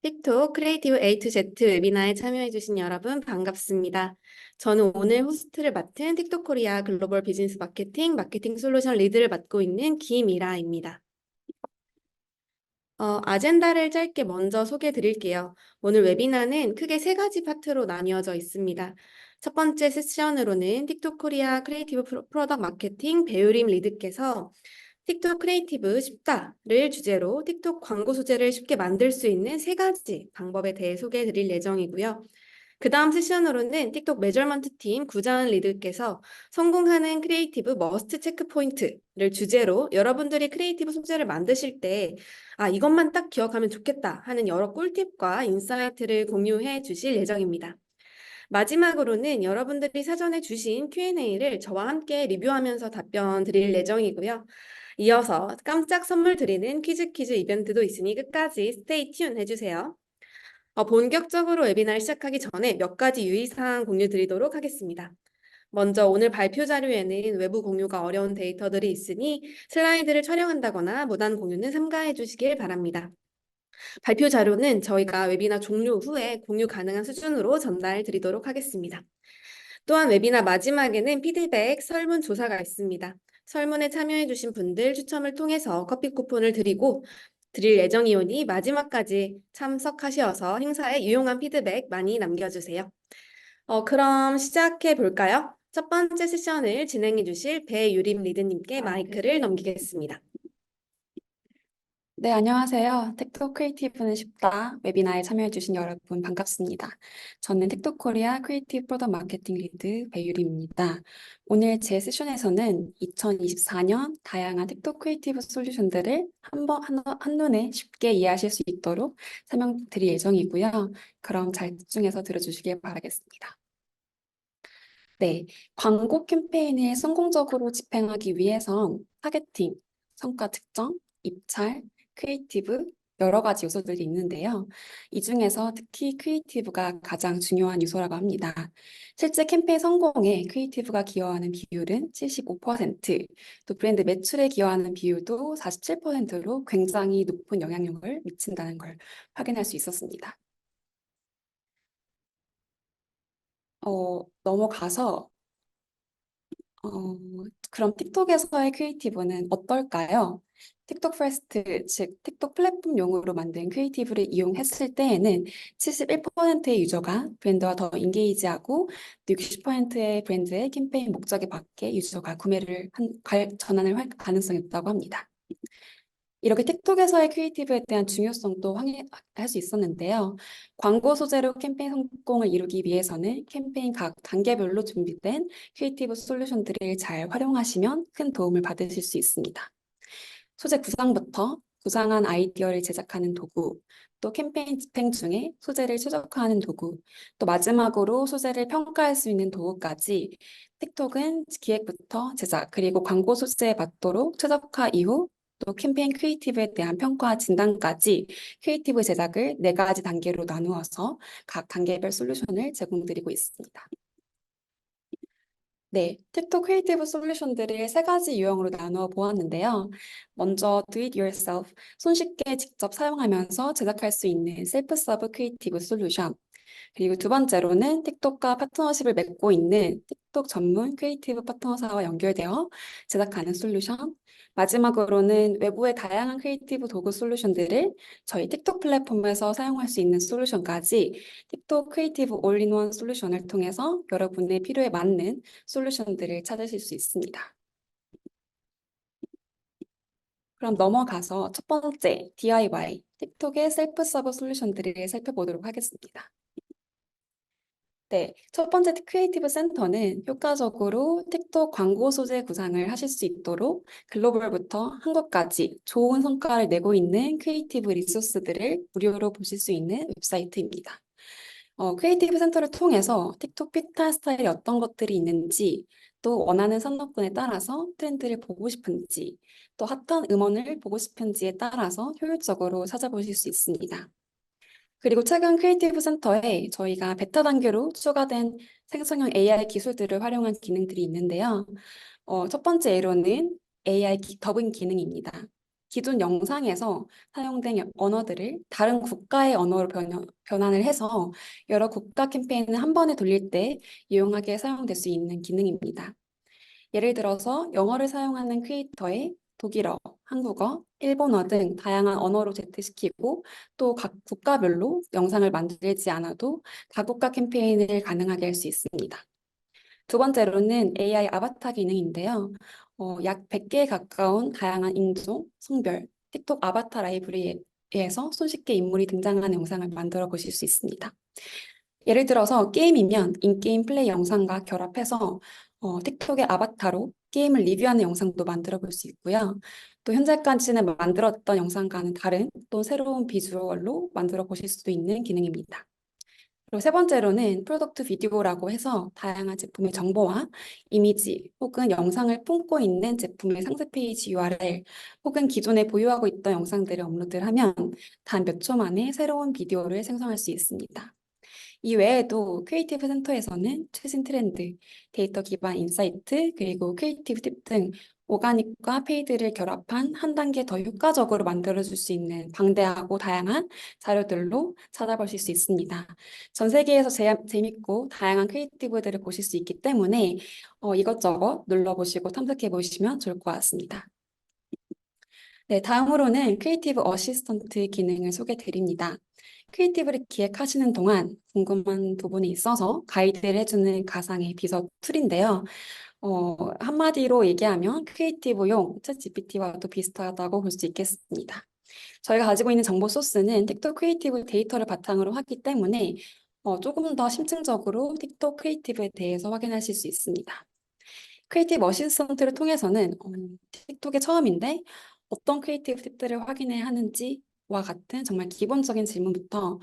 틱톡 크리에이티브 A to Z 웨비나에 참여해주신 여러분 반갑습니다. 저는 오늘 호스트를 맡은 틱톡 코리아 글로벌 비즈니스 마케팅 솔루션 리드를 맡고 있는 김이라입니다. 아젠다를 짧게 먼저 소개해 드릴게요. 오늘 웨비나는 크게 세 가지 파트로 나뉘어져 있습니다. 첫 번째 세션으로는 틱톡 코리아 크리에이티브 프로덕트 마케팅 배우림 리드께서 틱톡 크리에이티브 쉽다를 주제로 틱톡 광고 소재를 쉽게 만들 수 있는 세 가지 방법에 대해 소개해 드릴 예정이고요. 그 다음 세션으로는 틱톡 매저먼트 팀 구자은 리드께서 성공하는 크리에이티브 머스트 체크 포인트를 주제로 여러분들이 크리에이티브 소재를 만드실 때 이것만 딱 기억하면 좋겠다 하는 여러 꿀팁과 인사이트를 공유해 주실 예정입니다. 마지막으로는 여러분들이 사전에 주신 Q&A를 저와 함께 리뷰하면서 답변 드릴 예정이고요. 이어서 깜짝 선물 드리는 퀴즈 이벤트도 있으니 끝까지 스테이 튠 해주세요. 본격적으로 웨비나를 시작하기 전에 몇 가지 유의사항 공유 드리도록 하겠습니다. 먼저 오늘 발표 자료에는 외부 공유가 어려운 데이터들이 있으니 슬라이드를 촬영한다거나 무단 공유는 삼가해 주시길 바랍니다. 발표 자료는 저희가 웨비나 종료 후에 공유 가능한 수준으로 전달 드리도록 하겠습니다. 또한 웨비나 마지막에는 피드백 설문조사가 있습니다. 설문에 참여해 주신 분들 추첨을 통해서 커피 쿠폰을 드릴 예정이오니 마지막까지 참석하셔서 행사에 유용한 피드백 많이 남겨주세요. 그럼 시작해 볼까요? 첫 번째 세션을 진행해 주실 배유림 리드님께 마이크를 넘기겠습니다. 네, 안녕하세요. 틱톡 크리에이티브는 쉽다 웨비나에 참여해주신 여러분 반갑습니다. 저는 틱톡 코리아 크리에이티브 프로덕트 마케팅 리드 배유림입니다. 오늘 제 세션에서는 2024년 다양한 틱톡 크리에이티브 솔루션들을 한눈에 쉽게 이해하실 수 있도록 설명드릴 예정이고요. 그럼 잘 집중해서 들어주시길 바라겠습니다. 네, 광고 캠페인을 성공적으로 집행하기 위해선 타겟팅, 성과 측정, 입찰, 크리에이티브 여러 가지 요소들이 있는데요. 이 중에서 특히 크리에이티브가 가장 중요한 요소라고 합니다. 실제 캠페인 성공에 크리에이티브가 기여하는 비율은 75%, 또 브랜드 매출에 기여하는 비율도 47%로 굉장히 높은 영향력을 미친다는 걸 확인할 수 있었습니다. 넘어가서 어, 그럼 틱톡에서의 크리에이티브는 어떨까요? 틱톡 퍼스트, 즉 틱톡 플랫폼용으로 만든 크리에이티브를 이용했을 때에는 71%의 유저가 브랜드와 더 인게이지하고 60%의 브랜드의 캠페인 목적에 맞게 유저가 전환을 할 가능성이 있다고 합니다. 이렇게 틱톡에서의 크리에이티브에 대한 중요성도 확인할 수 있었는데요. 광고 소재로 캠페인 성공을 이루기 위해서는 캠페인 각 단계별로 준비된 크리에이티브 솔루션들을 잘 활용하시면 큰 도움을 받으실 수 있습니다. 소재 구상부터 구상한 아이디어를 제작하는 도구, 또 캠페인 집행 중에 소재를 최적화하는 도구, 또 마지막으로 소재를 평가할 수 있는 도구까지 틱톡은 기획부터 제작, 그리고 광고 소재에 맞도록 최적화 이후 또 캠페인 크리에이티브에 대한 평가 진단까지 크리에이티브 제작을 4가지 단계로 나누어서 각 단계별 솔루션을 제공드리고 있습니다. 네, 틱톡 크리에이티브 솔루션들을 3가지 유형으로 나누어 보았는데요. 먼저 do it yourself, 손쉽게 직접 사용하면서 제작할 수 있는 셀프 서브 크리에이티브 솔루션. 그리고 두 번째로는 틱톡과 파트너십을 맺고 있는 틱톡 전문 크리에이티브 파트너사와 연결되어 제작하는 솔루션. 마지막으로는 외부의 다양한 크리에이티브 도구 솔루션들을 저희 틱톡 플랫폼에서 사용할 수 있는 솔루션까지 틱톡 크리에이티브 올인원 솔루션을 통해서 여러분의 필요에 맞는 솔루션들을 찾으실 수 있습니다. 그럼 넘어가서 첫 번째 DIY, 틱톡의 셀프 서브 솔루션들을 살펴보도록 하겠습니다. 네, 첫 번째 크리에이티브 센터는 효과적으로 틱톡 광고 소재 구상을 하실 수 있도록 글로벌부터 한국까지 좋은 성과를 내고 있는 크리에이티브 리소스들을 무료로 보실 수 있는 웹사이트입니다. 크리에이티브 센터를 통해서 틱톡 필터 스타일이 어떤 것들이 있는지, 또 원하는 선호권에 따라서 트렌드를 보고 싶은지, 또 핫한 음원을 보고 싶은지에 따라서 효율적으로 찾아보실 수 있습니다. 그리고 최근 크리에이티브 센터에 저희가 베타 단계로 추가된 생성형 AI 기술들을 활용한 기능들이 있는데요. 첫 번째 예로는 AI 더빙 기능입니다. 기존 영상에서 사용된 언어들을 다른 국가의 언어로 변환을 해서 여러 국가 캠페인을 한 번에 돌릴 때 유용하게 사용될 수 있는 기능입니다. 예를 들어서 영어를 사용하는 크리에이터의 독일어, 한국어, 일본어 등 다양한 언어로 제트시키고 또 각 국가별로 영상을 만들지 않아도 다국가 캠페인을 가능하게 할 수 있습니다. 두 번째로는 AI 아바타 기능인데요. 약 100개에 가까운 다양한 인종, 성별, 틱톡 아바타 라이브러리에서 손쉽게 인물이 등장하는 영상을 만들어 보실 수 있습니다. 예를 들어서 게임이면 인게임 플레이 영상과 결합해서 틱톡의 아바타로 게임을 리뷰하는 영상도 만들어 볼 수 있고요. 또 현재까지는 만들었던 영상과는 다른 또 새로운 비주얼로 만들어 보실 수도 있는 기능입니다. 그리고 세 번째로는 프로덕트 비디오라고 해서 다양한 제품의 정보와 이미지 혹은 영상을 품고 있는 제품의 상세 페이지 URL 혹은 기존에 보유하고 있던 영상들을 업로드를 하면 단 몇 초 만에 새로운 비디오를 생성할 수 있습니다. 이 외에도 크리에이티브 센터에서는 최신 트렌드, 데이터 기반 인사이트, 그리고 크리에이티브 팁 등 오가닉과 페이드를 결합한 한 단계 더 효과적으로 만들어줄 수 있는 방대하고 다양한 자료들로 찾아보실 수 있습니다. 전 세계에서 재밌고 다양한 크리에이티브들을 보실 수 있기 때문에 이것저것 눌러보시고 탐색해 보시면 좋을 것 같습니다. 네, 다음으로는 크리에이티브 어시스턴트 기능을 소개해 드립니다. 크리에이티브를 기획하시는 동안 궁금한 부분이 있어서 가이드를 해주는 가상의 비서 툴인데요. 한마디로 얘기하면 크리에이티브용 챗GPT와도 비슷하다고 볼 수 있겠습니다. 저희가 가지고 있는 정보 소스는 틱톡 크리에이티브 데이터를 바탕으로 하기 때문에 조금 더 심층적으로 틱톡 크리에이티브에 대해서 확인하실 수 있습니다. 크리에이티브 어시스턴트를 통해서는 틱톡의 처음인데 어떤 크리에이티브 팁들을 확인해야 하는지와 같은 정말 기본적인 질문부터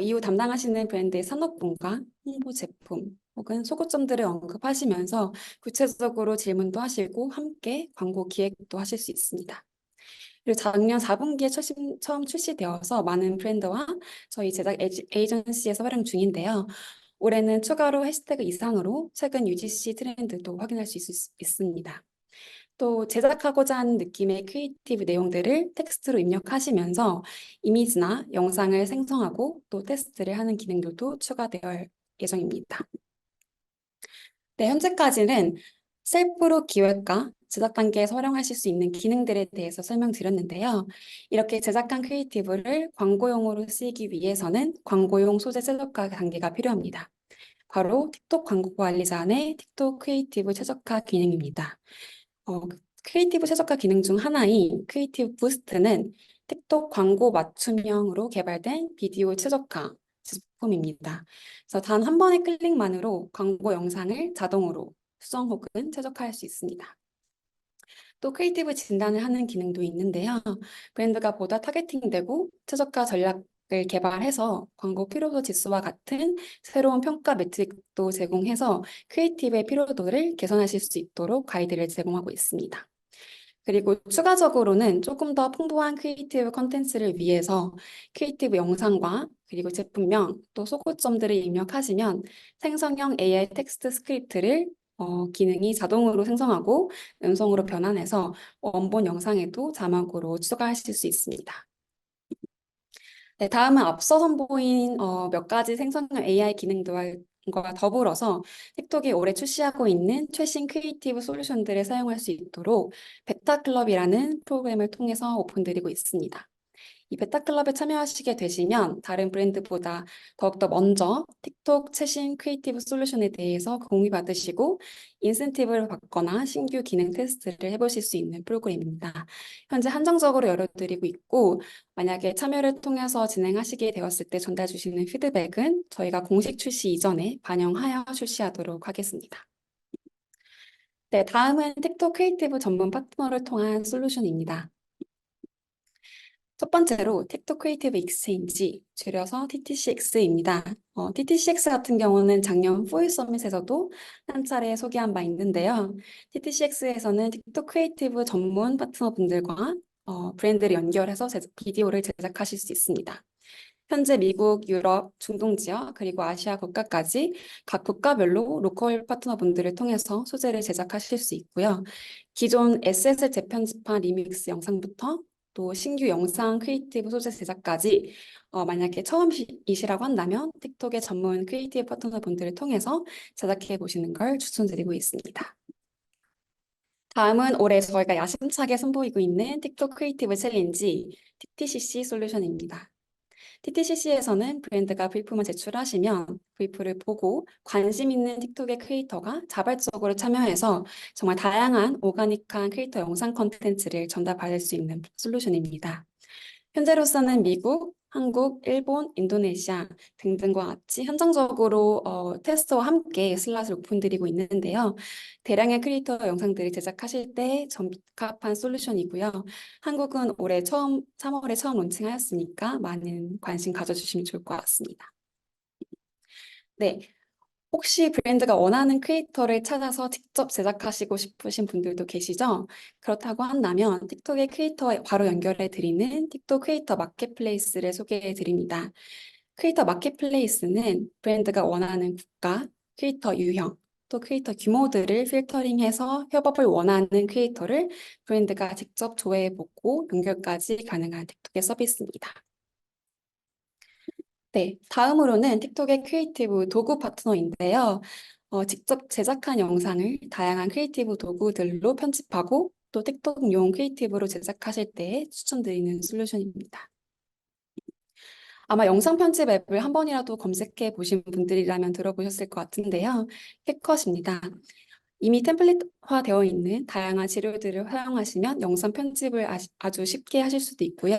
이후 담당하시는 브랜드의 산업군과 홍보 제품 혹은 소구점들을 언급하시면서 구체적으로 질문도 하시고 함께 광고 기획도 하실 수 있습니다. 그리고 작년 4분기에 처음 출시되어서 많은 브랜드와 저희 제작 에이전시에서 활용 중인데요. 올해는 추가로 해시태그 이상으로 최근 UGC 트렌드도 확인할 수 있습니다. 또 제작하고자 하는 느낌의 크리에이티브 내용들을 텍스트로 입력하시면서 이미지나 영상을 생성하고 또 테스트를 하는 기능들도 추가될 예정입니다. 네, 현재까지는 셀프로 기획과 제작 단계에서 활용하실 수 있는 기능들에 대해서 설명드렸는데요. 이렇게 제작한 크리에이티브를 광고용으로 쓰이기 위해서는 광고용 소재 셋업화 단계가 필요합니다. 바로 틱톡 광고 관리자 안의 틱톡 크리에이티브 최적화 기능입니다. 크리에이티브 최적화 기능 중 하나인 크리에이티브 부스트는 틱톡 광고 맞춤형으로 개발된 비디오 최적화 제품입니다. 그래서 단 한 번의 클릭만으로 광고 영상을 자동으로 수정 혹은 최적화할 수 있습니다. 또 크리에이티브 진단을 하는 기능도 있는데요. 브랜드가 보다 타겟팅되고 최저가 전략을 개발해서 광고 피로도 지수와 같은 새로운 평가 매트릭도 제공해서 크리에이티브의 피로도를 개선하실 수 있도록 가이드를 제공하고 있습니다. 그리고 추가적으로는 조금 더 풍부한 크리에이티브 컨텐츠를 위해서 크리에이티브 영상과 그리고 제품명 또 소구점들을 입력하시면 생성형 AI 텍스트 스크립트를 기능이 자동으로 생성하고 음성으로 변환해서 원본 영상에도 자막으로 추가하실 수 있습니다. 네, 다음은 앞서 선보인 몇 가지 생성형 AI 기능들과 더불어서 틱톡이 올해 출시하고 있는 최신 크리에이티브 솔루션들을 사용할 수 있도록 베타 클럽이라는 프로그램을 통해서 오픈드리고 있습니다. 이 베타 클럽에 참여하시게 되시면 다른 브랜드보다 더욱더 먼저 틱톡 최신 크리에이티브 솔루션에 대해서 공유받으시고 인센티브를 받거나 신규 기능 테스트를 해보실 수 있는 프로그램입니다. 현재 한정적으로 열어드리고 있고 만약에 참여를 통해서 진행하시게 되었을 때 전달 주시는 피드백은 저희가 공식 출시 이전에 반영하여 출시하도록 하겠습니다. 네, 다음은 틱톡 크리에이티브 전문 파트너를 통한 솔루션입니다. 첫 번째로 틱톡 크리에이티브 익스체인지, 줄여서 TTCX입니다. TTCX 같은 경우는 작년 포일 서밋에서도 한 차례 소개한 바 있는데요. TTCX에서는 틱톡 크리에이티브 전문 파트너분들과 브랜드를 연결해서 비디오를 제작하실 수 있습니다. 현재 미국, 유럽, 중동 지역, 그리고 아시아 국가까지 각 국가별로 로컬 파트너분들을 통해서 소재를 제작하실 수 있고요. 기존 SSL 재편집한 리믹스 영상부터 또 신규 영상 크리에이티브 소재 제작까지 만약에 처음이시라고 한다면 틱톡의 전문 크리에이티브 파트너분들을 통해서 제작해 보시는 걸 추천드리고 있습니다. 다음은 올해 저희가 야심차게 선보이고 있는 틱톡 크리에이티브 챌린지 TTCC 솔루션입니다. TTCC에서는 브랜드가 브리프만 제출하시면 브리프를 보고 관심 있는 틱톡의 크리에이터가 자발적으로 참여해서 정말 다양한 오가닉한 크리에이터 영상 콘텐츠를 전달받을 수 있는 솔루션입니다. 현재로서는 미국, 한국, 일본, 인도네시아 등등과 같이 한정적으로 테스트와 함께 슬롯을 오픈드리고 있는데요. 대량의 크리에이터 영상들을 제작하실 때 적합한 솔루션이고요. 한국은 올해 3월에 처음 론칭하였으니까 많은 관심 가져주시면 좋을 것 같습니다. 네, 혹시 브랜드가 원하는 크리에이터를 찾아서 직접 제작하시고 싶으신 분들도 계시죠? 그렇다고 한다면 틱톡의 크리에이터와 바로 연결해 드리는 틱톡 크리에이터 마켓플레이스를 소개해 드립니다. 크리에이터 마켓플레이스는 브랜드가 원하는 국가, 크리에이터 유형, 또 크리에이터 규모들을 필터링해서 협업을 원하는 크리에이터를 브랜드가 직접 조회해보고 연결까지 가능한 틱톡의 서비스입니다. 네, 다음으로는 틱톡의 크리에이티브 도구 파트너인데요. 직접 제작한 영상을 다양한 크리에이티브 도구들로 편집하고 또 틱톡용 크리에이티브로 제작하실 때 추천드리는 솔루션입니다. 아마 영상 편집 앱을 한 번이라도 검색해 보신 분들이라면 들어보셨을 것 같은데요. 캡컷입니다. 이미 템플릿화 되어 있는 다양한 재료들을 활용하시면 영상 편집을 아주 쉽게 하실 수도 있고요.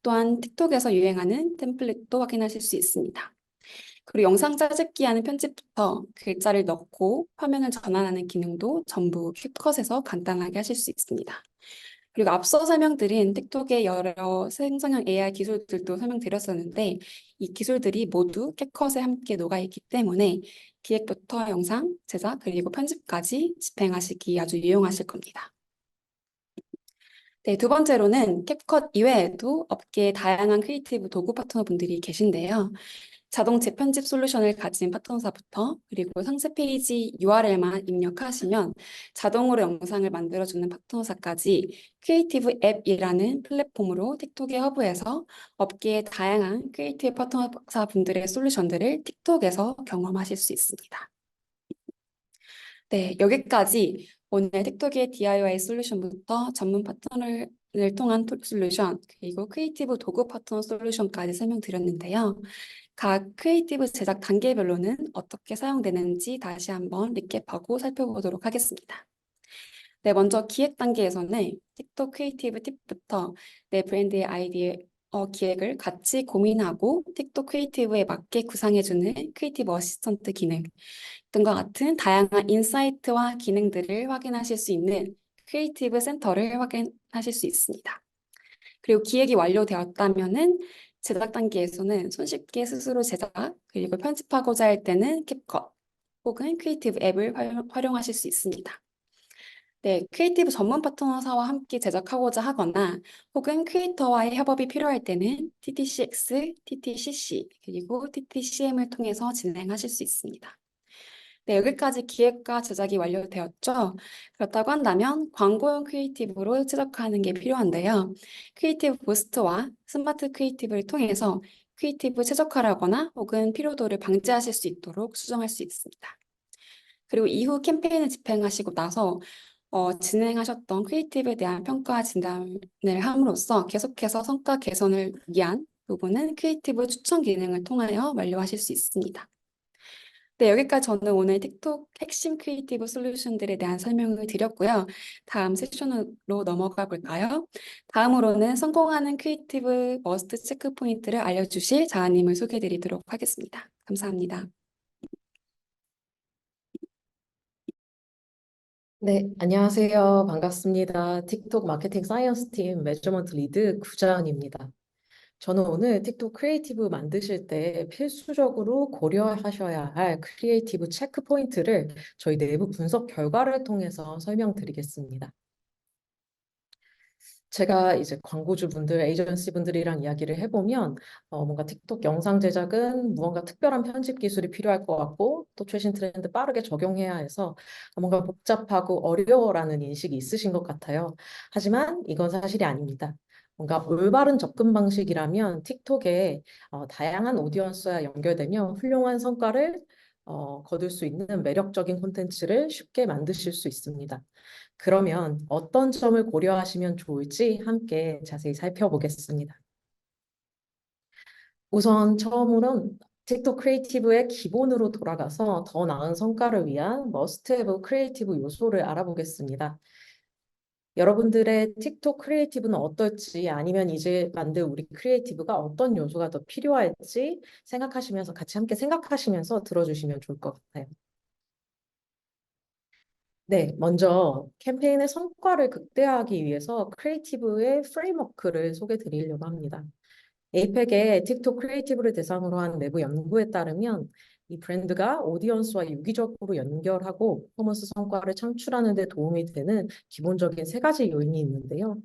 또한 틱톡에서 유행하는 템플릿도 확인하실 수 있습니다. 그리고 영상 짜집기 하는 편집부터 글자를 넣고 화면을 전환하는 기능도 전부 캡컷에서 간단하게 하실 수 있습니다. 그리고 앞서 설명드린 틱톡의 여러 생성형 AI 기술들도 설명드렸었는데 이 기술들이 모두 캡컷에 함께 녹아있기 때문에 기획부터 영상 제작 그리고 편집까지 집행하시기 아주 유용하실 겁니다. 네, 두 번째로는 캡컷 이외에도 업계에 다양한 크리에이티브 도구 파트너분들이 계신데요. 자동 재편집 솔루션을 가진 파트너사부터 그리고 상세 페이지 URL만 입력하시면 자동으로 영상을 만들어주는 파트너사까지 크리에이티브 앱이라는 플랫폼으로 틱톡의 허브에서 업계의 다양한 크리에이티브 파트너사분들의 솔루션들을 틱톡에서 경험하실 수 있습니다. 네, 여기까지 오늘 틱톡의 DIY 솔루션부터 전문 파트너를 통한 솔루션, 그리고 크리에이티브 도구 파트너 솔루션까지 설명드렸는데요. 각 크리에이티브 제작 단계별로는 어떻게 사용되는지 다시 한번 리캡하고 살펴보도록 하겠습니다. 네, 먼저 기획 단계에서는 틱톡 크리에이티브 팁부터 내 브랜드의 아이디어 기획을 같이 고민하고 틱톡 크리에이티브에 맞게 구상해주는 크리에이티브 어시스턴트 기능 등과 같은 다양한 인사이트와 기능들을 확인하실 수 있는 크리에이티브 센터를 확인하실 수 있습니다. 그리고 기획이 완료되었다면은 제작 단계에서는 손쉽게 스스로 제작 그리고 편집하고자 할 때는 캡컷 혹은 크리에이티브 앱을 활용하실 수 있습니다. 네, 크리에이티브 전문 파트너사와 함께 제작하고자 하거나 혹은 크리에이터와의 협업이 필요할 때는 TTCX, TTCC 그리고 TTCM을 통해서 진행하실 수 있습니다. 네, 여기까지 기획과 제작이 완료되었죠. 그렇다고 한다면 광고용 크리에이티브로 제작하는 게 필요한데요. 크리에이티브 부스트와 스마트 크리에이티브를 통해서 크리에이티브 최적화라거나 혹은 피로도를 방지하실 수 있도록 수정할 수 있습니다. 그리고 이후 캠페인을 집행하시고 나서 진행하셨던 크리에이티브에 대한 평가 진단을 함으로써 계속해서 성과 개선을 위한 부분은 크리에이티브 추천 기능을 통하여 완료하실 수 있습니다. 네, 여기까지 저는 오늘 틱톡 핵심 크리에이티브 솔루션들에 대한 설명을 드렸고요. 다음 세션으로 넘어가 볼까요? 다음으로는 성공하는 크리에이티브 머스트 체크 포인트를 알려주실 자아님을 소개해 드리도록 하겠습니다. 감사합니다. 네, 안녕하세요. 반갑습니다. 틱톡 마케팅 사이언스 팀 매저먼트 리드 구자은입니다. 저는 오늘 틱톡 크리에이티브 만드실 때 필수적으로 고려하셔야 할 크리에이티브 체크 포인트를 저희 내부 분석 결과를 통해서 설명드리겠습니다. 제가 이제 광고주분들, 에이전시분들이랑 이야기를 해보면 뭔가 틱톡 영상 제작은 무언가 특별한 편집 기술이 필요할 것 같고 또 최신 트렌드 빠르게 적용해야 해서 뭔가 복잡하고 어려워라는 인식이 있으신 것 같아요. 하지만 이건 사실이 아닙니다. 뭔가 올바른 접근 방식이라면 틱톡에 다양한 오디언스와 연결되며 훌륭한 성과를 거둘 수 있는 매력적인 콘텐츠를 쉽게 만드실 수 있습니다. 그러면 어떤 점을 고려하시면 좋을지 함께 자세히 살펴보겠습니다. 우선 처음으로는 틱톡 크리에이티브의 기본으로 돌아가서 더 나은 성과를 위한 머스트 해브 크리에이티브 요소를 알아보겠습니다. 여러분들의 틱톡 크리에이티브는 어떨지 아니면 이제 만들 우리 크리에이티브가 어떤 요소가 더 필요할지 생각하시면서 같이 함께 생각하시면서 들어주시면 좋을 것 같아요. 네, 먼저 캠페인의 성과를 극대화하기 위해서 크리에이티브의 프레임워크를 소개해 드리려고 합니다. 에이펙의 틱톡 크리에이티브를 대상으로 한 내부 연구에 따르면 이 브랜드가 오디언스와 유기적으로 연결하고 퍼포먼스 성과를 창출하는 데 도움이 되는 기본적인 세 가지 요인이 있는데요.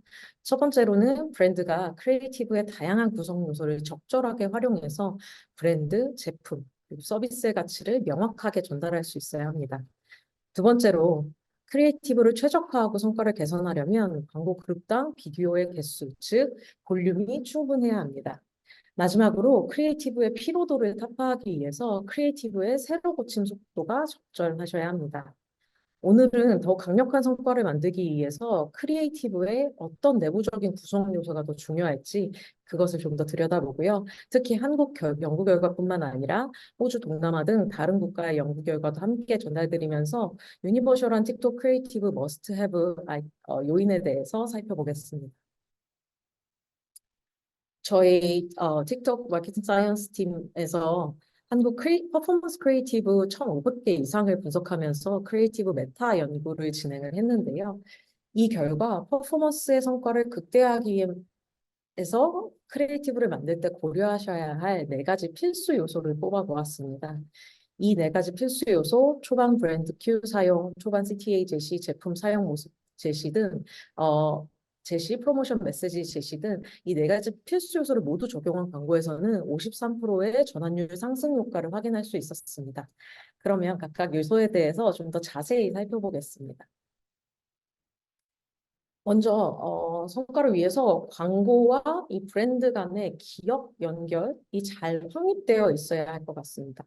첫 번째로는 브랜드가 크리에이티브의 다양한 구성 요소를 적절하게 활용해서 브랜드, 제품, 그리고 서비스의 가치를 명확하게 전달할 수 있어야 합니다. 두 번째로 크리에이티브를 최적화하고 성과를 개선하려면 광고 그룹당 비디오의 개수, 즉 볼륨이 충분해야 합니다. 마지막으로 크리에이티브의 피로도를 타파하기 위해서 크리에이티브의 새로 고침 속도가 적절하셔야 합니다. 오늘은 더 강력한 성과를 만들기 위해서 크리에이티브의 어떤 내부적인 구성 요소가 더 중요할지 그것을 좀 더 들여다보고요. 특히 연구 결과뿐만 아니라 호주, 동남아 등 다른 국가의 연구 결과도 함께 전달드리면서 유니버셜한 틱톡 크리에이티브 머스트 해브 요인에 대해서 살펴보겠습니다. 저희 틱톡 마케팅 사이언스 팀에서 한국 퍼포먼스 크리에이티브 1,500개 이상을 분석하면서 크리에이티브 메타 연구를 진행을 했는데요. 이 결과 퍼포먼스의 성과를 극대화하기 위해서 크리에이티브를 만들 때 고려하셔야 할 네 가지 필수 요소를 뽑아보았습니다. 이 네 가지 필수 요소, 초반 브랜드 큐 사용, 초반 CTA 제시, 제품 사용 모습 제시 등 제시, 프로모션 메시지 제시 등 이 네 가지 필수 요소를 모두 적용한 광고에서는 53%의 전환율 상승 효과를 확인할 수 있었습니다. 그러면 각각 요소에 대해서 좀 더 자세히 살펴보겠습니다. 먼저 성과를 위해서 광고와 이 브랜드 간의 기업 연결이 잘 확립되어 있어야 할 것 같습니다.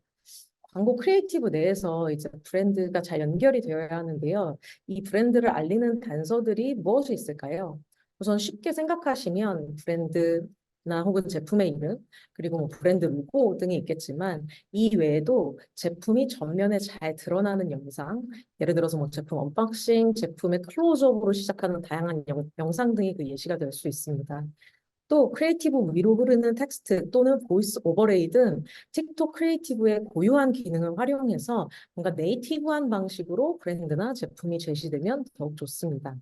광고 크리에이티브 내에서 이제 브랜드가 잘 연결이 되어야 하는데요. 이 브랜드를 알리는 단서들이 무엇이 있을까요? 우선 쉽게 생각하시면 브랜드나 혹은 제품의 이름, 그리고 뭐 브랜드 로고 등이 있겠지만 이 외에도 제품이 전면에 잘 드러나는 영상, 예를 들어서 뭐 제품 언박싱, 제품의 클로즈업으로 시작하는 다양한 영상 등이 그 예시가 될 수 있습니다. 또 크리에이티브 위로 흐르는 텍스트 또는 보이스 오버레이 등 틱톡 크리에이티브의 고유한 기능을 활용해서 뭔가 네이티브한 방식으로 브랜드나 제품이 제시되면 더욱 좋습니다.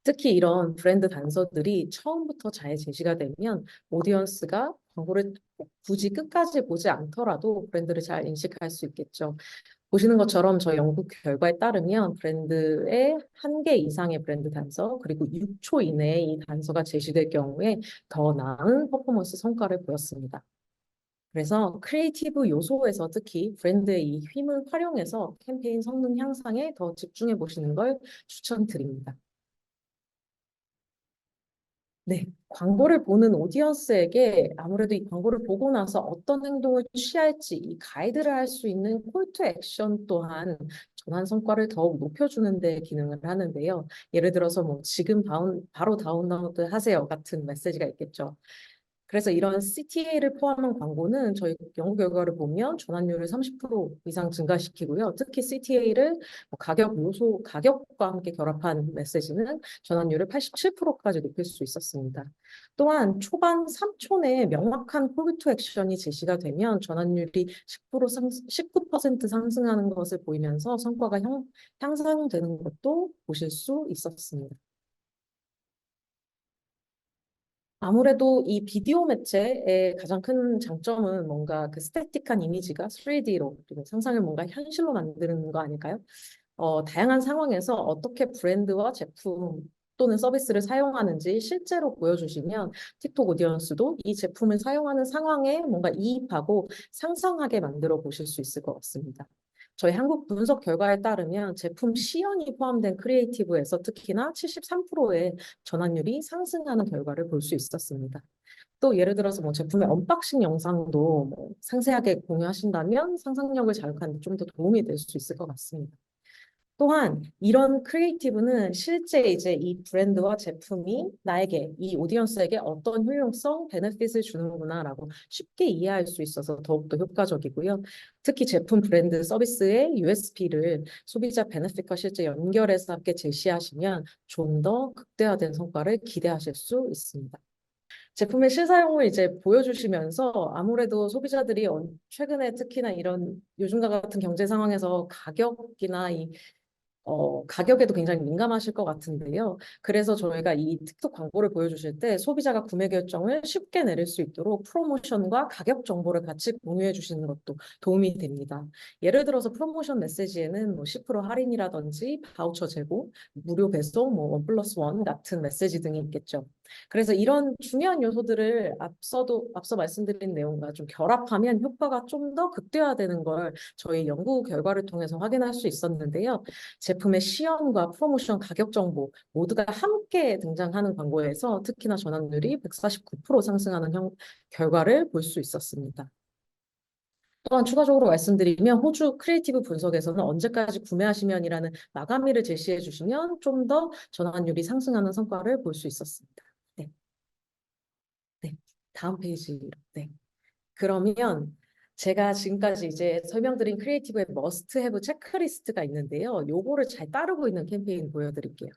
특히 이런 브랜드 단서들이 처음부터 잘 제시가 되면 오디언스가 광고를 굳이 끝까지 보지 않더라도 브랜드를 잘 인식할 수 있겠죠. 보시는 것처럼 저희 연구 결과에 따르면 브랜드의 1개 이상의 브랜드 단서 그리고 6초 이내에 이 단서가 제시될 경우에 더 나은 퍼포먼스 성과를 보였습니다. 그래서 크리에이티브 요소에서 특히 브랜드의 이 힘을 활용해서 캠페인 성능 향상에 더 집중해 보시는 걸 추천드립니다. 네, 광고를 보는 오디언스에게 아무래도 이 광고를 보고 나서 어떤 행동을 취할지 이 가이드를 할 수 있는 콜 투 액션 또한 전환 성과를 더욱 높여주는 데 기능을 하는데요. 예를 들어서 뭐 지금 바로 다운로드 하세요 같은 메시지가 있겠죠. 그래서 이런 CTA를 포함한 광고는 저희 연구 결과를 보면 전환율을 30% 이상 증가시키고요. 특히 CTA를 가격과 함께 결합한 메시지는 전환율을 87%까지 높일 수 있었습니다. 또한 초반 3초 내에 명확한 콜 투 액션이 제시가 되면 전환율이 19% 상승하는 것을 보이면서 성과가 향상되는 것도 보실 수 있었습니다. 아무래도 이 비디오 매체의 가장 큰 장점은 뭔가 그 스태틱한 이미지가 3D로 그리고 상상을 뭔가 현실로 만드는 거 아닐까요? 다양한 상황에서 어떻게 브랜드와 제품 또는 서비스를 사용하는지 실제로 보여주시면 틱톡 오디언스도 이 제품을 사용하는 상황에 뭔가 이입하고 상상하게 만들어 보실 수 있을 것 같습니다. 저희 한국 분석 결과에 따르면 제품 시연이 포함된 크리에이티브에서 특히나 73%의 전환율이 상승하는 결과를 볼 수 있었습니다. 또 예를 들어서 뭐 제품의 언박싱 영상도 뭐 상세하게 공유하신다면 상상력을 자극하는 데 좀 더 도움이 될 수 있을 것 같습니다. 또한 이런 크리에이티브는 실제 이제 이 브랜드와 제품이 나에게, 이 오디언스에게 어떤 효용성, 베네핏을 주는구나라고 쉽게 이해할 수 있어서 더욱더 효과적이고요. 특히 제품, 브랜드, 서비스의 USP를 소비자 베네핏과 실제 연결해서 함께 제시하시면 좀 더 극대화된 성과를 기대하실 수 있습니다. 제품의 실사용을 이제 보여주시면서 아무래도 소비자들이 최근에 특히나 이런 요즘과 같은 경제 상황에서 가격이나 가격에도 굉장히 민감하실 것 같은데요. 그래서 저희가 이 틱톡 광고를 보여주실 때 소비자가 구매 결정을 쉽게 내릴 수 있도록 프로모션과 가격 정보를 같이 공유해 주시는 것도 도움이 됩니다. 예를 들어서 프로모션 메시지에는 뭐 10% 할인이라든지 바우처 제공, 무료 배송, 뭐 1+1 같은 메시지 등이 있겠죠. 그래서 이런 중요한 요소들을 앞서 말씀드린 내용과 좀 결합하면 효과가 좀 더 극대화되는 걸 저희 연구 결과를 통해서 확인할 수 있었는데요. 제품의 시연과 프로모션 가격 정보 모두가 함께 등장하는 광고에서 특히나 전환율이 149% 상승하는 결과를 볼 수 있었습니다. 또한 추가적으로 말씀드리면 호주 크리에이티브 분석에서는 언제까지 구매하시면이라는 마감일을 제시해 주시면 좀 더 전환율이 상승하는 성과를 볼 수 있었습니다. 네, 네. 다음 페이지로. 네. 그러면 제가 지금까지 이제 설명드린 크리에이티브의 머스트 해브 체크리스트가 있는데요. 요거를 잘 따르고 있는 캠페인 보여드릴게요.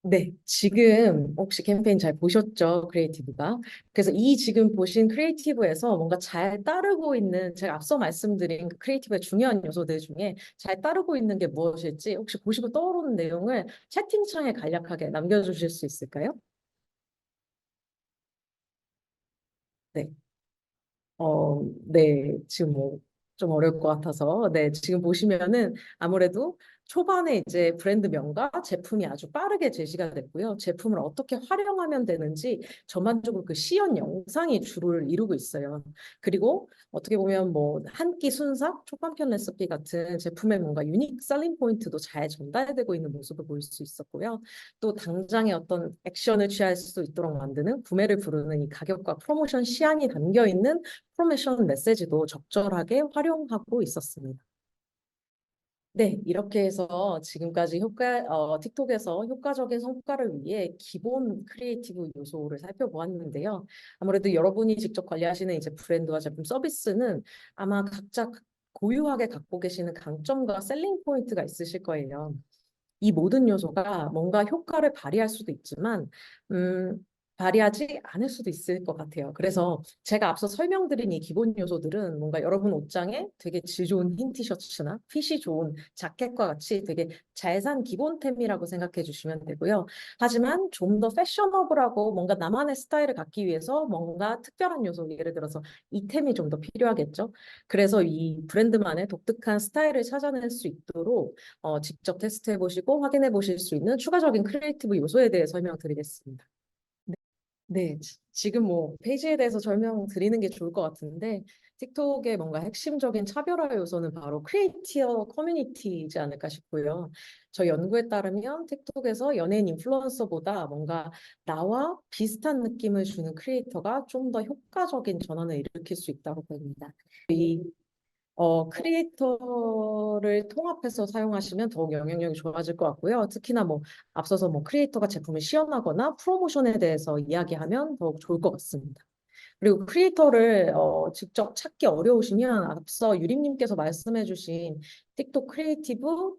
네, 지금 혹시 캠페인 잘 보셨죠? 크리에이티브가. 그래서 이 지금 보신 크리에이티브에서 뭔가 잘 따르고 있는, 제가 앞서 말씀드린 그 크리에이티브의 중요한 요소들 중에 잘 따르고 있는 게 무엇일지 혹시 보시고 떠오르는 내용을 채팅창에 간략하게 남겨주실 수 있을까요? 네. 네, 지금 뭐 좀 어려울 것 같아서, 네, 지금 보시면은 아무래도 초반에 이제 브랜드명과 제품이 아주 빠르게 제시가 됐고요. 제품을 어떻게 활용하면 되는지 전반적으로 그 시연 영상이 주를 이루고 있어요. 그리고 어떻게 보면 뭐 한 끼 순삭, 초반편 레시피 같은 제품의 뭔가 유닉 셀링 포인트도 잘 전달되고 있는 모습을 볼 수 있었고요. 또 당장의 어떤 액션을 취할 수 있도록 만드는 구매를 부르는 이 가격과 프로모션 시안이 담겨 있는 프로모션 메시지도 적절하게 활용하고 있었습니다. 네, 이렇게 해서 지금까지 틱톡에서 효과적인 성과를 위해 기본 크리에이티브 요소를 살펴보았는데요. 아무래도 여러분이 직접 관리하시는 이제 브랜드와 제품 서비스는 아마 각자 고유하게 갖고 계시는 강점과 셀링 포인트가 있으실 거예요. 이 모든 요소가 뭔가 효과를 발휘할 수도 있지만, 발휘하지 않을 수도 있을 것 같아요. 그래서 제가 앞서 설명드린 이 기본 요소들은 뭔가 여러분 옷장에 되게 질 좋은 흰 티셔츠나 핏이 좋은 자켓과 같이 되게 잘 산 기본템이라고 생각해 주시면 되고요. 하지만 좀 더 패셔너블하고 뭔가 나만의 스타일을 갖기 위해서 뭔가 특별한 요소, 예를 들어서 이템이 좀 더 필요하겠죠. 그래서 이 브랜드만의 독특한 스타일을 찾아낼 수 있도록 직접 테스트해 보시고 확인해 보실 수 있는 추가적인 크리에이티브 요소에 대해 설명드리겠습니다. 네, 네, 지금 뭐 페이지에 대해서 설명드리는 게 좋을 것 같은데 틱톡의 뭔가 핵심적인 차별화 요소는 바로 크리에이터 커뮤니티이지 않을까 싶고요. 저희 연구에 따르면 틱톡에서 연예인 인플루언서보다 뭔가 나와 비슷한 느낌을 주는 크리에이터가 좀 더 효과적인 전환을 일으킬 수 있다고 봅니다. 크리에이터를 통합해서 사용하시면 더욱 영향력이 좋아질 것 같고요. 특히나 뭐 앞서서 뭐 크리에이터가 제품을 시연하거나 프로모션에 대해서 이야기하면 더욱 좋을 것 같습니다. 그리고 크리에이터를 직접 찾기 어려우시면 앞서 유림님께서 말씀해주신 틱톡 크리에이티브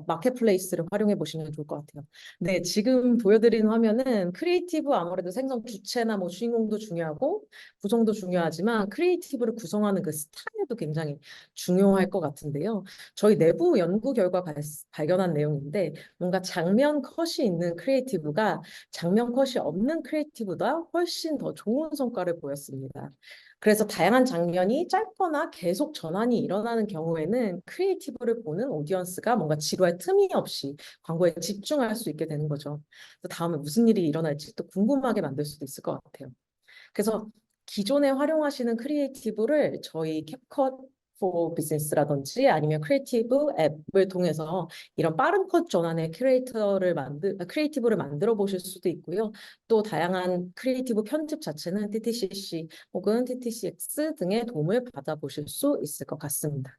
마켓플레이스를 활용해 보시면 좋을 것 같아요. 네, 지금 보여드린 화면은 크리에이티브 아무래도 생성 주체나 뭐 주인공도 중요하고 구성도 중요하지만 크리에이티브를 구성하는 그 스타일도 굉장히 중요할 것 같은데요. 저희 내부 연구 결과 발견한 내용인데 뭔가 장면 컷이 있는 크리에이티브가 장면 컷이 없는 크리에이티브보다 훨씬 더 좋은 성과를 보였습니다. 그래서 다양한 장면이 짧거나 계속 전환이 일어나는 경우에는 크리에이티브를 보는 오디언스가 뭔가 지루할 틈이 없이 광고에 집중할 수 있게 되는 거죠. 또 다음에 무슨 일이 일어날지 또 궁금하게 만들 수도 있을 것 같아요. 그래서 기존에 활용하시는 크리에이티브를 저희 캡컷 for 비즈니스라든지 아니면 크리에이티브 앱을 통해서 이런 빠른 컷 전환의 크리에이티브를 만들어 보실 수도 있고요. 또 다양한 크리에이티브 편집 자체는 TTCC 혹은 TTCX 등의 도움을 받아보실 수 있을 것 같습니다.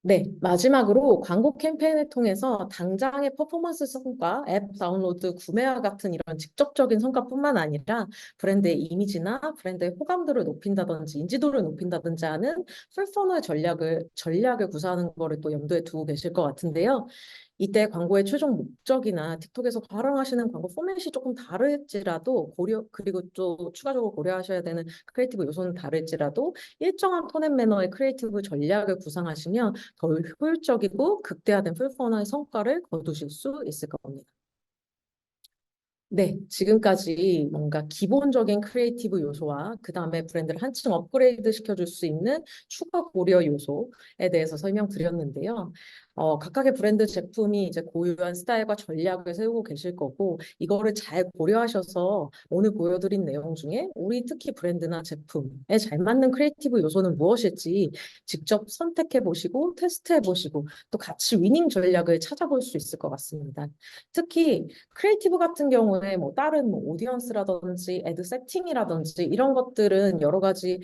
네, 마지막으로 광고 캠페인을 통해서 당장의 퍼포먼스 성과, 앱 다운로드, 구매와 같은 이런 직접적인 성과뿐만 아니라 브랜드의 이미지나 브랜드의 호감도를 높인다든지 인지도를 높인다든지 하는 풀퍼널 전략을 구사하는 거를 또 염두에 두고 계실 것 같은데요. 이때 광고의 최종 목적이나 틱톡에서 활용하시는 광고 포맷이 조금 다를지라도 그리고 또 추가적으로 고려하셔야 되는 크리에이티브 요소는 다를지라도 일정한 톤 앤 매너의 크리에이티브 전략을 구상하시면 더 효율적이고 극대화된 풀퍼널 성과를 거두실 수 있을 겁니다. 네, 지금까지 뭔가 기본적인 크리에이티브 요소와 그 다음에 브랜드를 한층 업그레이드 시켜줄 수 있는 추가 고려 요소에 대해서 설명드렸는데요. 각각의 브랜드 제품이 이제 고유한 스타일과 전략을 세우고 계실 거고, 이거를 잘 고려하셔서 오늘 보여드린 내용 중에 우리 특히 브랜드나 제품에 잘 맞는 크리에이티브 요소는 무엇일지 직접 선택해 보시고, 테스트해 보시고, 또 같이 위닝 전략을 찾아볼 수 있을 것 같습니다. 특히 크리에이티브 같은 경우에 뭐 다른 뭐 오디언스라든지 애드 세팅이라든지 이런 것들은 여러 가지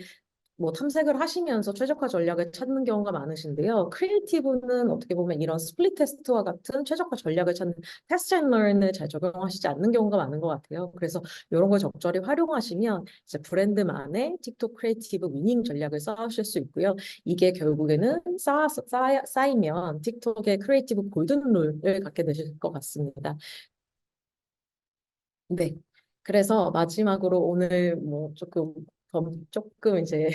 뭐 탐색을 하시면서 최적화 전략을 찾는 경우가 많으신데요. 크리에이티브는 어떻게 보면 이런 스플릿 테스트와 같은 최적화 전략을 찾는 테스트 앤 런을 잘 적용하시지 않는 경우가 많은 것 같아요. 그래서 이런 걸 적절히 활용하시면 이제 브랜드만의 틱톡 크리에이티브 위닝 전략을 쌓으실 수 있고요. 이게 결국에는 쌓이면 틱톡의 크리에이티브 골든룰을 갖게 되실 것 같습니다. 네. 그래서 마지막으로 오늘 뭐 조금 이제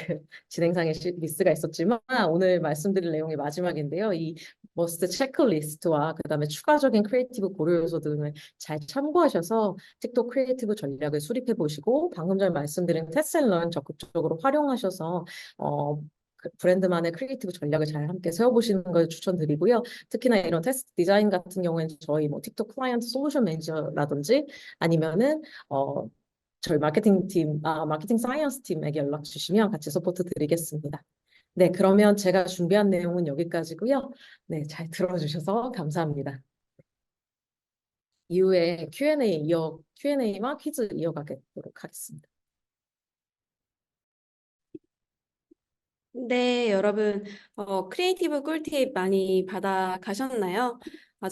진행상의 미스가 있었지만 오늘 말씀드릴 내용이 마지막인데요. 이 머스트 체크리스트와 그다음에 추가적인 크리에이티브 고려 요소 등을 잘 참고하셔서 틱톡 크리에이티브 전략을 수립해 보시고 방금 전에 말씀드린 테스트 앤 런 적극적으로 활용하셔서 그 브랜드만의 크리에이티브 전략을 잘 함께 세워보시는 걸 추천드리고요. 특히나 이런 테스트 디자인 같은 경우에는 저희 뭐 틱톡 클라이언트 솔루션 매니저라든지 아니면은 저희 마케팅 사이언스 팀에게 연락 주시면 같이 서포트 드리겠습니다. 네, 그러면 제가 준비한 내용은 여기까지고요. 네, 잘 들어주셔서 감사합니다. 이후에 Q&A와 퀴즈 이어가도록 하겠습니다. 네, 여러분, 크리에이티브 꿀팁 많이 받아 가셨나요?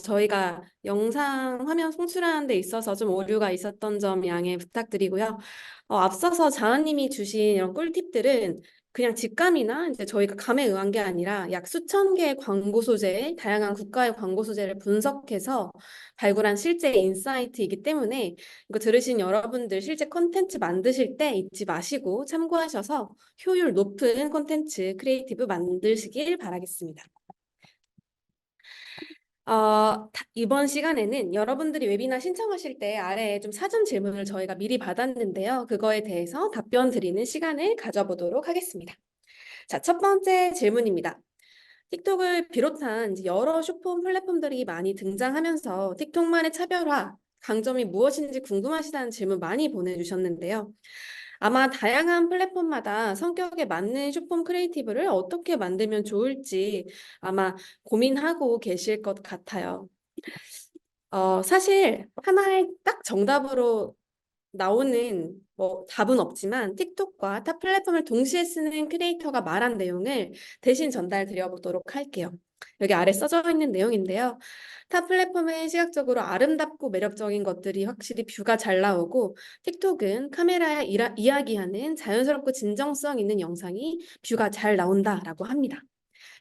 저희가 영상 화면 송출하는 데 있어서 좀 오류가 있었던 점 양해 부탁드리고요. 앞서서 자은님이 주신 이런 꿀팁들은 그냥 직감이나 이제 저희가 감에 의한 게 아니라 약 수천 개의 광고 소재, 다양한 국가의 광고 소재를 분석해서 발굴한 실제 인사이트이기 때문에 이거 들으신 여러분들 실제 콘텐츠 만드실 때 잊지 마시고 참고하셔서 효율 높은 콘텐츠 크리에이티브 만드시길 바라겠습니다. 이번 시간에는 여러분들이 웨비나 신청하실 때 아래에 좀 사전 질문을 저희가 미리 받았는데요. 그거에 대해서 답변 드리는 시간을 가져보도록 하겠습니다. 자, 첫 번째 질문입니다. 틱톡을 비롯한 이제 여러 쇼폼 플랫폼들이 많이 등장하면서 틱톡만의 차별화, 강점이 무엇인지 궁금하시다는 질문 많이 보내주셨는데요. 아마 다양한 플랫폼마다 성격에 맞는 쇼폼 크리에이티브를 어떻게 만들면 좋을지 아마 고민하고 계실 것 같아요. 사실 하나의 딱 정답으로 나오는 뭐 답은 없지만 틱톡과 타 플랫폼을 동시에 쓰는 크리에이터가 말한 내용을 대신 전달 드려보도록 할게요. 여기 아래 써져 있는 내용인데요. 타 플랫폼은 시각적으로 아름답고 매력적인 것들이 확실히 뷰가 잘 나오고 틱톡은 카메라에 이야기하는 자연스럽고 진정성 있는 영상이 뷰가 잘 나온다라고 합니다.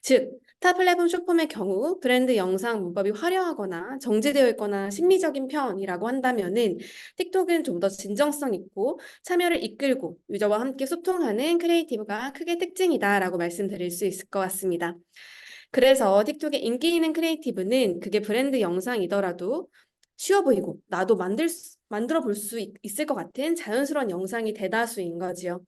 즉, 타 플랫폼 쇼폼의 경우 브랜드 영상 문법이 화려하거나 정제되어 있거나 심미적인 편이라고 한다면은 틱톡은 좀 더 진정성 있고 참여를 이끌고 유저와 함께 소통하는 크리에이티브가 크게 특징이다라고 말씀드릴 수 있을 것 같습니다. 그래서 틱톡의 인기 있는 크리에이티브는 그게 브랜드 영상이더라도 쉬워 보이고 나도 만들 만들어 볼 수 있을 것 같은 자연스러운 영상이 대다수인 거지요.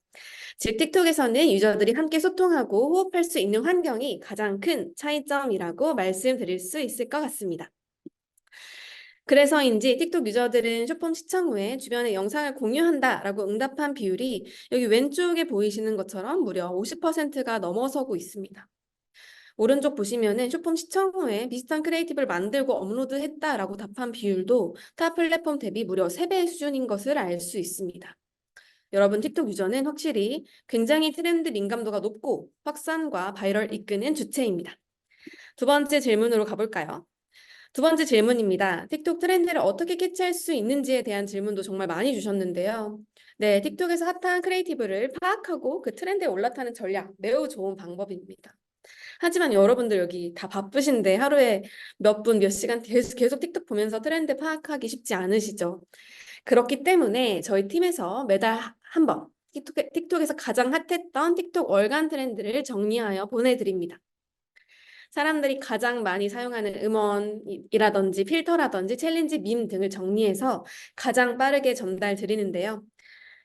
즉, 틱톡에서는 유저들이 함께 소통하고 호흡할 수 있는 환경이 가장 큰 차이점이라고 말씀드릴 수 있을 것 같습니다. 그래서인지 틱톡 유저들은 쇼폼 시청 후에 주변에 영상을 공유한다라고 응답한 비율이 여기 왼쪽에 보이시는 것처럼 무려 50%가 넘어서고 있습니다. 오른쪽 보시면은 쇼폼 시청 후에 비슷한 크리에이티브를 만들고 업로드했다라고 답한 비율도 타 플랫폼 대비 무려 3배 수준인 것을 알 수 있습니다. 여러분, 틱톡 유저는 확실히 굉장히 트렌드 민감도가 높고 확산과 바이럴 이끄는 주체입니다. 두 번째 질문으로 가볼까요? 두 번째 질문입니다. 틱톡 트렌드를 어떻게 캐치할 수 있는지에 대한 질문도 정말 많이 주셨는데요. 네, 틱톡에서 핫한 크리에이티브를 파악하고 그 트렌드에 올라타는 전략, 매우 좋은 방법입니다. 하지만 여러분들 여기 다 바쁘신데 하루에 몇 분, 몇 시간 계속 틱톡 보면서 트렌드 파악하기 쉽지 않으시죠? 그렇기 때문에 저희 팀에서 매달 한 번 틱톡에서 가장 핫했던 틱톡 월간 트렌드를 정리하여 보내드립니다. 사람들이 가장 많이 사용하는 음원이라든지 필터라든지 챌린지, 밈 등을 정리해서 가장 빠르게 전달 드리는데요.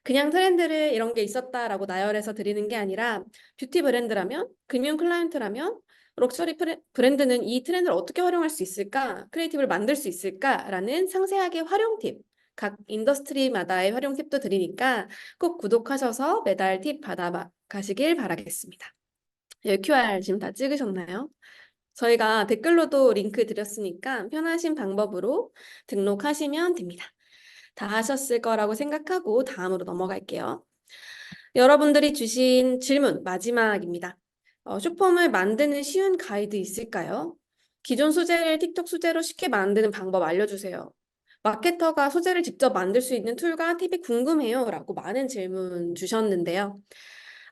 그냥 트렌드를 이런 게 있었다라고 나열해서 드리는 게 아니라 뷰티 브랜드라면, 금융 클라이언트라면, 럭셔리 브랜드는 이 트렌드를 어떻게 활용할 수 있을까? 크리에이티브를 만들 수 있을까라는 상세하게 활용 팁, 각 인더스트리마다의 활용 팁도 드리니까 꼭 구독하셔서 매달 팁 받아 가시길 바라겠습니다. 여기 QR 지금 다 찍으셨나요? 저희가 댓글로도 링크 드렸으니까 편하신 방법으로 등록하시면 됩니다. 다 하셨을 거라고 생각하고 다음으로 넘어갈게요. 여러분들이 주신 질문 마지막입니다. 쇼폼을 만드는 쉬운 가이드 있을까요? 기존 소재를 틱톡 소재로 쉽게 만드는 방법 알려주세요. 마케터가 소재를 직접 만들 수 있는 툴과 팁이 궁금해요 라고 많은 질문 주셨는데요.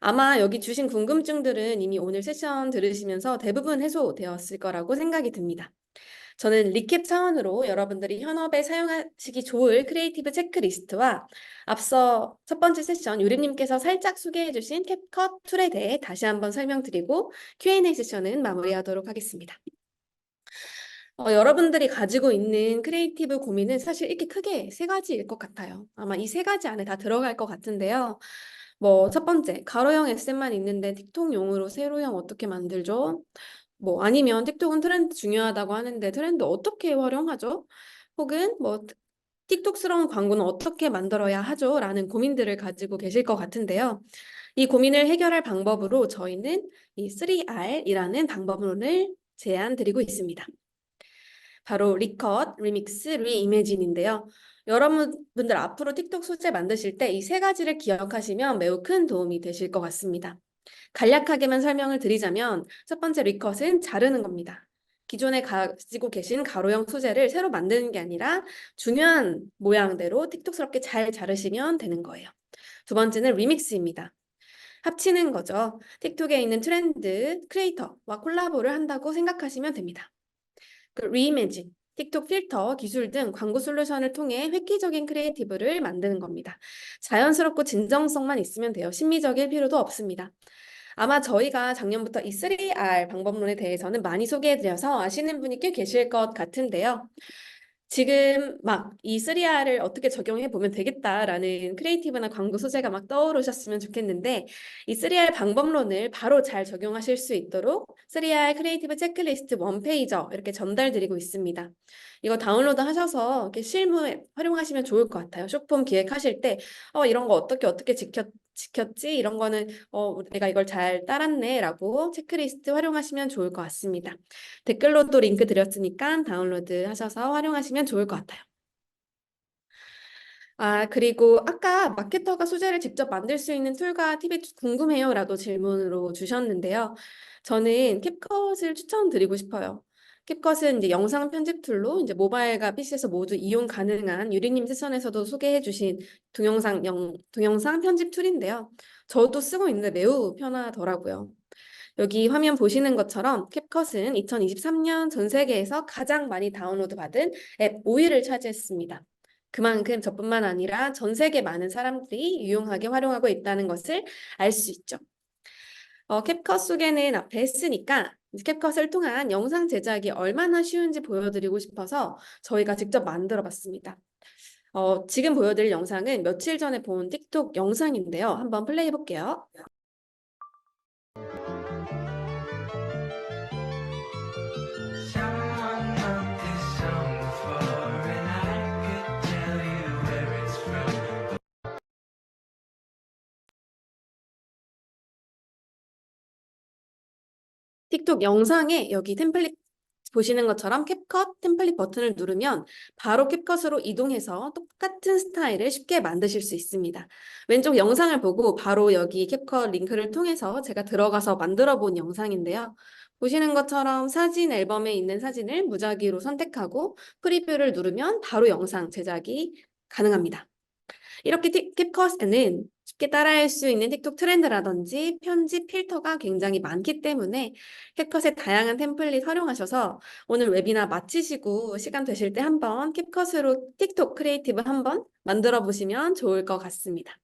아마 여기 주신 궁금증들은 이미 오늘 세션 들으시면서 대부분 해소되었을 거라고 생각이 듭니다. 저는 리캡 차원으로 여러분들이 현업에 사용하시기 좋을 크리에이티브 체크리스트와 앞서 첫 번째 세션 유림님께서 살짝 소개해 주신 캡컷 툴에 대해 다시 한번 설명드리고 Q&A 세션은 마무리하도록 하겠습니다. 여러분들이 가지고 있는 크리에이티브 고민은 사실 이렇게 크게 세 가지일 것 같아요. 아마 이 세 가지 안에 다 들어갈 것 같은데요. 첫 번째, 가로형 SM만 있는데 틱톡용으로 세로형 어떻게 만들죠? 아니면 틱톡은 트렌드 중요하다고 하는데 트렌드 어떻게 활용하죠? 혹은 틱톡스러운 광고는 어떻게 만들어야 하죠? 라는 고민들을 가지고 계실 것 같은데요. 이 고민을 해결할 방법으로 저희는 이 3R이라는 방법론을 제안드리고 있습니다. 바로 리컷, 리믹스, 리이매진인데요. 여러분들 앞으로 틱톡 소재 만드실 때 이 세 가지를 기억하시면 매우 큰 도움이 되실 것 같습니다. 간략하게만 설명을 드리자면 첫 번째 리컷은 자르는 겁니다. 기존에 가지고 계신 가로형 소재를 새로 만드는 게 아니라 중요한 모양대로 틱톡스럽게 잘 자르시면 되는 거예요. 두 번째는 리믹스입니다. 합치는 거죠. 틱톡에 있는 트렌드 크리에이터와 콜라보를 한다고 생각하시면 됩니다. 리이매진, 틱톡 필터, 기술 등 광고 솔루션을 통해 획기적인 크리에이티브를 만드는 겁니다. 자연스럽고 진정성만 있으면 돼요. 심미적일 필요도 없습니다. 아마 저희가 작년부터 이 3R 방법론에 대해서는 많이 소개해드려서 아시는 분이 꽤 계실 것 같은데요. 지금 막 이 3R을 어떻게 적용해 보면 되겠다라는 크리에이티브나 광고 소재가 막 떠오르셨으면 좋겠는데 이 3R 방법론을 바로 잘 적용하실 수 있도록 3R 크리에이티브 체크리스트 원페이저 이렇게 전달드리고 있습니다. 이거 다운로드 하셔서 이렇게 실무에 활용하시면 좋을 것 같아요. 쇼폼 기획하실 때 이런 거 어떻게 지켰지? 이런 거는 내가 이걸 잘 따랐네 라고 체크리스트 활용하시면 좋을 것 같습니다. 댓글로도 링크 드렸으니까 다운로드 하셔서 활용하시면 좋을 것 같아요. 그리고 아까 마케터가 소재를 직접 만들 수 있는 툴과 팁이 궁금해요 라도 질문으로 주셨는데요. 저는 캡컷을 추천드리고 싶어요. 캡컷은 이제 영상 편집 툴로 이제 모바일과 PC에서 모두 이용 가능한 유리님 세션에서도 소개해 주신 동영상 편집 툴인데요. 저도 쓰고 있는데 매우 편하더라고요. 여기 화면 보시는 것처럼 캡컷은 2023년 전 세계에서 가장 많이 다운로드 받은 앱 5위를 차지했습니다. 그만큼 저뿐만 아니라 전 세계 많은 사람들이 유용하게 활용하고 있다는 것을 알 수 있죠. 캡컷 소개는 앞에 했으니까 캡컷을 통한 영상 제작이 얼마나 쉬운지 보여드리고 싶어서 저희가 직접 만들어 봤습니다. 지금 보여드릴 영상은 며칠 전에 본 틱톡 영상인데요. 한번 플레이해 볼게요. Someone wrote this song before, and I could tell you where it's from. 틱톡 영상에 여기 템플릿 보시는 것처럼 캡컷 템플릿 버튼을 누르면 바로 캡컷으로 이동해서 똑같은 스타일을 쉽게 만드실 수 있습니다. 왼쪽 영상을 보고 바로 여기 캡컷 링크를 통해서 제가 들어가서 만들어 본 영상인데요. 보시는 것처럼 사진 앨범에 있는 사진을 무작위로 선택하고 프리뷰를 누르면 바로 영상 제작이 가능합니다. 이렇게 캡컷에는 쉽게 따라할 수 있는 틱톡 트렌드라든지 편집 필터가 굉장히 많기 때문에 캡컷의 다양한 템플릿 활용하셔서 오늘 웨비나 마치시고 시간 되실 때 한번 캡컷으로 틱톡 크리에이티브 한번 만들어 보시면 좋을 것 같습니다.